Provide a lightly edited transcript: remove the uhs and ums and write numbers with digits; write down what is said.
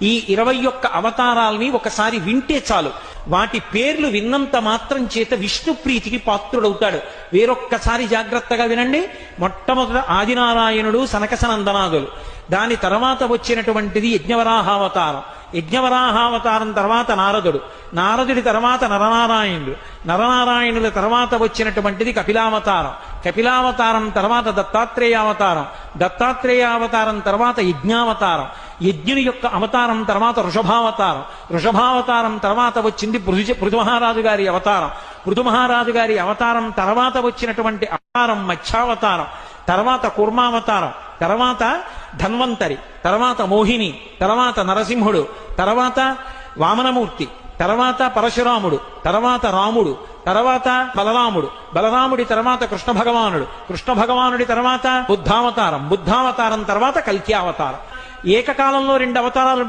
ఈ 21 అవతారాల్ని ఒకసారి వింటే చాలు, వాటి పేర్లు విన్నంత మాత్రం చేత విష్ణు ప్రీతికి పాత్రుడవుతాడు. వేరొక్కసారి జాగ్రత్తగా వినండి. మొట్టమొదట ఆదినారాయణుడు, సనకసనందనాదులు. దాని తర్వాత వచ్చినటువంటిది యజ్ఞవరాహావతారం. యజ్ఞవరాహావతారం తర్వాత నారదుడు. నారదుడి తర్వాత నరనారాయణుడు. నరనారాయణుల తర్వాత వచ్చినటువంటిది కపిలావతారం. కపిలావతారం తర్వాత దత్తాత్రేయావతారం. దత్తాత్రేయావతారం తర్వాత యజ్ఞావతారం. యజ్ఞుని యొక్క అవతారం తర్వాత వృషభావతారం. వృషభావతారం తర్వాత వచ్చింది పృథుమహారాజు గారి అవతారం. పృథుమహారాజు గారి అవతారం తర్వాత వచ్చినటువంటి అవతారం మత్స్యావతారం. తర్వాత కూర్మావతారం. తర్వాత ధన్వంతరి. తర్వాత మోహిని. తర్వాత నరసింహుడు. తర్వాత వామనమూర్తి. తర్వాత పరశురాముడు. తర్వాత రాముడు. తర్వాత బలరాముడు. బలరాముడి తర్వాత కృష్ణ భగవానుడు. కృష్ణ భగవానుడి తర్వాత బుద్ధావతారం. బుద్ధావతారం తర్వాత కల్కి అవతారం. ఏకకాలంలో 2 అవతారాలు